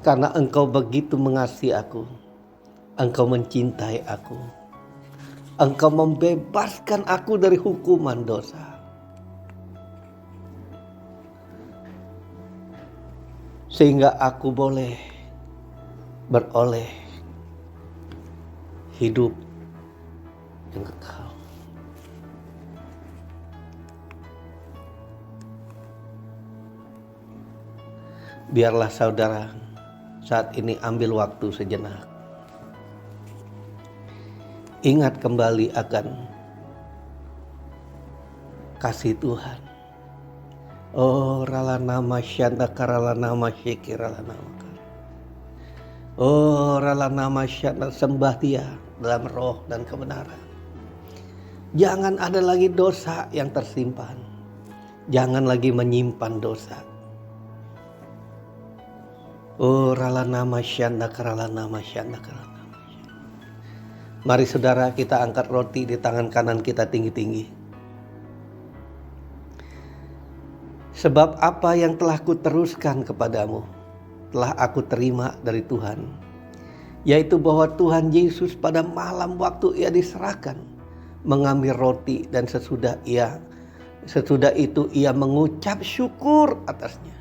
Karena Engkau begitu mengasihi aku. Engkau mencintai aku. Engkau membebaskan aku dari hukuman dosa. Sehingga aku boleh beroleh hidup yang kekal. Biarlah saudara saat ini ambil waktu sejenak. Ingat kembali akan kasih Tuhan. Oh rala nama syanda karala nama syekirala nama. Oh rala nama syanda, sembah Dia dalam roh dan kebenaran. Jangan ada lagi dosa yang tersimpan. Jangan lagi menyimpan dosa. Oh rala nama syanda karala nama syanda karala. Mari saudara kita angkat roti di tangan kanan kita tinggi-tinggi. Sebab apa yang telah kuteruskan kepadamu, telah aku terima dari Tuhan. Yaitu bahwa Tuhan Yesus pada malam waktu Ia diserahkan, mengambil roti dan sesudah itu Ia mengucap syukur atasnya.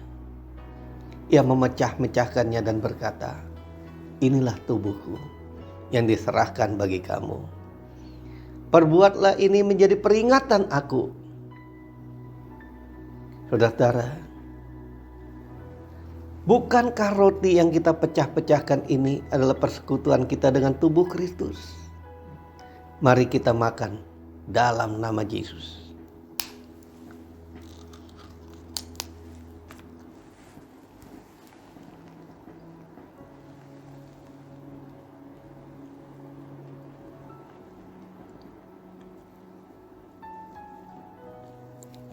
Ia memecah-mecahkannya dan berkata, inilah tubuhku yang diserahkan bagi kamu. Perbuatlah ini menjadi peringatan aku. Saudara-saudara, bukankah roti yang kita pecah-pecahkan ini adalah persekutuan kita dengan tubuh Kristus? Mari kita makan dalam nama Yesus.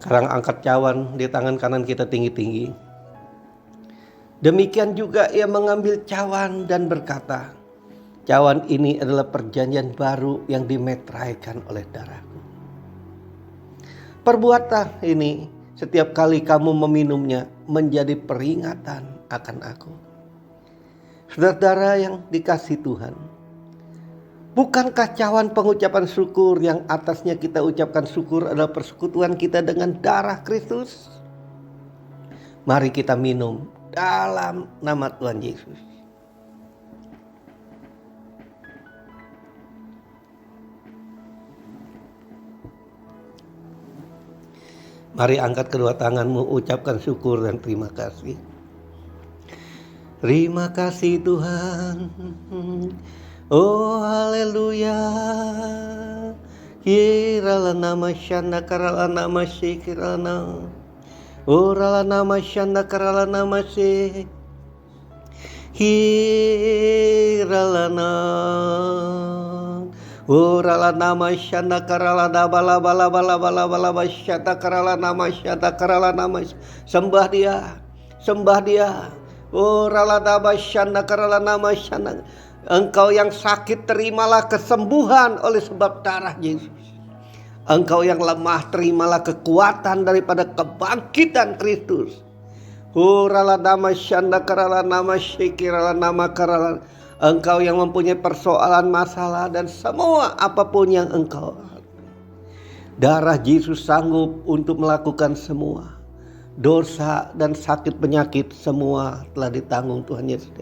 Sekarang angkat cawan di tangan kanan kita tinggi-tinggi. Demikian juga ia mengambil cawan dan berkata, cawan ini adalah perjanjian baru yang dimeteraikan oleh darahku. Perbuatlah ini setiap kali kamu meminumnya menjadi peringatan akan aku. Saudara yang dikasihi Tuhan, bukankah cawan pengucapan syukur yang atasnya kita ucapkan syukur adalah persekutuan kita dengan darah Kristus? Mari kita minum dalam nama Tuhan Yesus. Mari angkat kedua tanganmu, ucapkan syukur dan terima kasih. Terima kasih Tuhan. Oh haleluya. Kirala nama syanda karala nama syikirana. Orala nama syanda karala nama syik. Hiralana. Orala nama syanda karala bala bala bala bala bala syanda karala nama syanda karala nama. Sembah dia, sembah dia. Orala nama syanda karala nama syanda. Engkau yang sakit terimalah kesembuhan oleh sebab darah Yesus. Engkau yang lemah terimalah kekuatan daripada kebangkitan Kristus. Orala nama syanda karala nama syikirala nama karala. Engkau yang mempunyai persoalan, masalah dan semua apapun yang engkau. Darah Yesus sanggup untuk melakukan semua. Dosa dan sakit penyakit semua telah ditanggung Tuhan Yesus.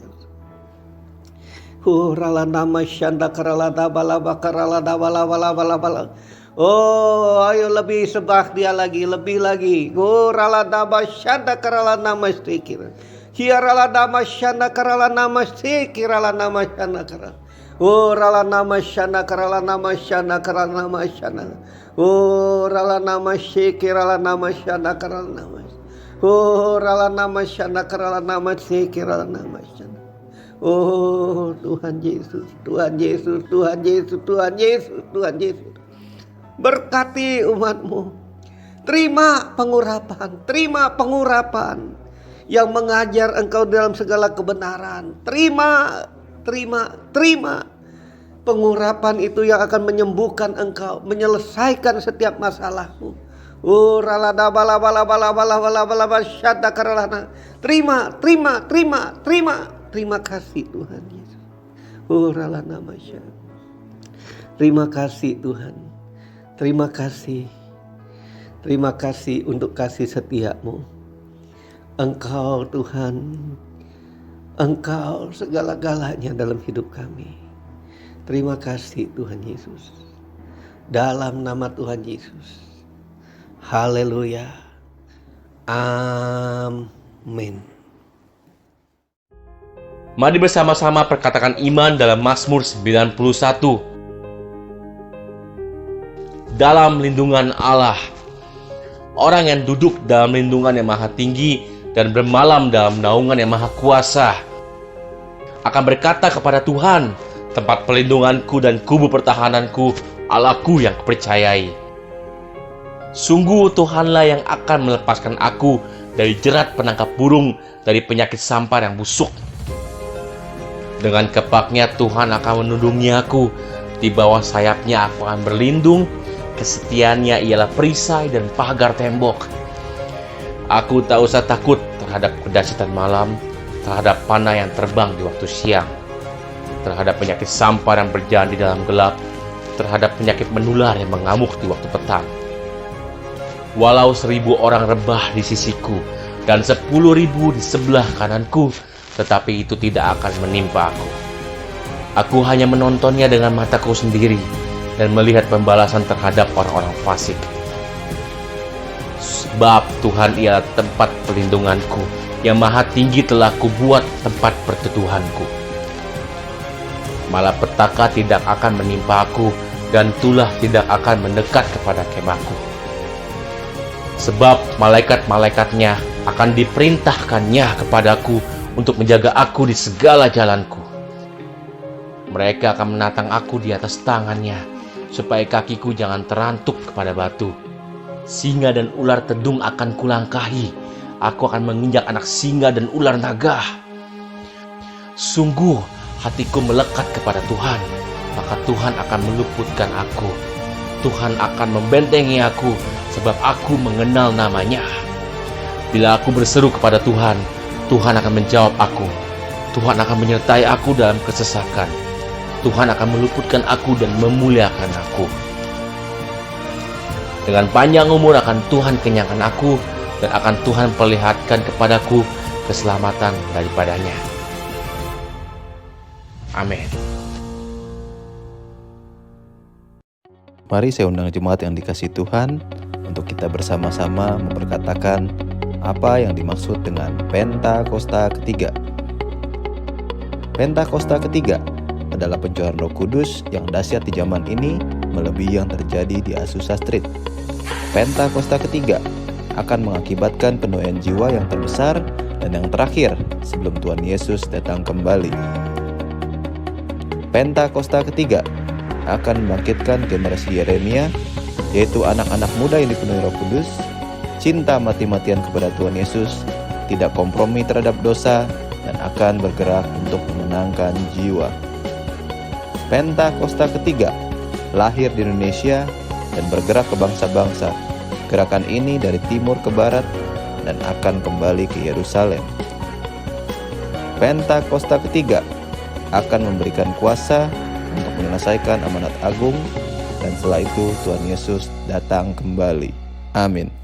Rala nama syanda karala dabala bakarala dabala bala bala bala. Oh, ayo lebih sembah dia lagi, lebih lagi. Rala nama syanda karala nama stikir. Hiarala nama syanda karala nama stikir rala nama syanda karala. Oh, rala nama syanda karala nama syanda karala nama syanda. Oh, rala nama stikir rala nama syanda karala nama. Oh, rala nama syanda karala nama stikir rala nama syanda. Oh, Tuhan Yesus, Tuhan Yesus, Tuhan Yesus, Tuhan Yesus, Tuhan Yesus. Berkati umat-Mu. Terima pengurapan yang mengajar Engkau dalam segala kebenaran. Terima pengurapan itu yang akan menyembuhkan Engkau, menyelesaikan setiap masalahmu. Oh, ralada bala bala bala bala bala bala bala syada karalana. Terima. Terima kasih Tuhan Yesus. Oh, ralana masya. Terima kasih Tuhan. Terima kasih. Terima kasih untuk kasih setia-Mu. Engkau Tuhan, Engkau segala-galanya dalam hidup kami. Terima kasih Tuhan Yesus. Dalam nama Tuhan Yesus. Haleluya. Amin. Mari bersama-sama perkatakan iman dalam Mazmur 91. Dalam lindungan Allah. Orang yang duduk dalam lindungan yang maha tinggi dan bermalam dalam naungan yang maha kuasa akan berkata kepada Tuhan, tempat pelindunganku dan kubu pertahananku, Allahku yang kupercayai. Sungguh Tuhanlah yang akan melepaskan aku dari jerat penangkap burung, dari penyakit sampar yang busuk. Dengan kepaknya Tuhan akan menundungi aku, di bawah sayapnya aku akan berlindung, kesetiaannya ialah perisai dan pagar tembok. Aku tak usah takut terhadap kedahsyatan malam, terhadap panah yang terbang di waktu siang, terhadap penyakit sampar yang berjalan di dalam gelap, terhadap penyakit menular yang mengamuk di waktu petang. Walau 1000 orang rebah di sisiku dan 10.000 di sebelah kananku, tetapi itu tidak akan menimpa aku. Aku hanya menontonnya dengan mataku sendiri dan melihat pembalasan terhadap orang-orang fasik. Sebab Tuhan ialah tempat perlindunganku, yang maha tinggi telah kubuat tempat perteduhanku. Malapetaka tidak akan menimpa aku, dan tulah tidak akan mendekat kepada kemahku. Sebab malaikat-malaikatnya akan diperintahkannya kepadaku untuk menjaga aku di segala jalanku. Mereka akan menatang aku di atas tangannya, supaya kakiku jangan terantuk kepada batu. Singa dan ular tedung akan kulangkahi. Aku akan menginjak anak singa dan ular naga. Sungguh hatiku melekat kepada Tuhan, maka Tuhan akan meluputkan aku. Tuhan akan membentengi aku, sebab aku mengenal namanya. Bila aku berseru kepada Tuhan, Tuhan akan menjawab aku. Tuhan akan menyertai aku dalam kesesakan. Tuhan akan meluputkan aku dan memuliakan aku. Dengan panjang umur akan Tuhan kenyangkan aku, dan akan Tuhan perlihatkan kepadaku keselamatan daripadanya. Amin. Mari saya undang jemaat yang dikasihi Tuhan untuk kita bersama-sama memperkatakan apa yang dimaksud dengan Pentakosta ketiga. Pentakosta ketiga adalah pencurahan Roh Kudus yang dahsyat di zaman ini melebihi yang terjadi di Azusa Street. Pentakosta ketiga akan mengakibatkan penuaian jiwa yang terbesar dan yang terakhir sebelum Tuhan Yesus datang kembali. Pentakosta ketiga akan membangkitkan generasi Yeremia, yaitu anak-anak muda yang dipenuhi Roh Kudus, cinta mati-matian kepada Tuhan Yesus, tidak kompromi terhadap dosa, dan akan bergerak untuk memenangkan jiwa. Pentakosta ketiga lahir di Indonesia dan bergerak ke bangsa-bangsa. Gerakan ini dari timur ke barat dan akan kembali ke Yerusalem. Pentakosta ketiga akan memberikan kuasa untuk menyelesaikan amanat agung, dan setelah itu Tuhan Yesus datang kembali. Amin.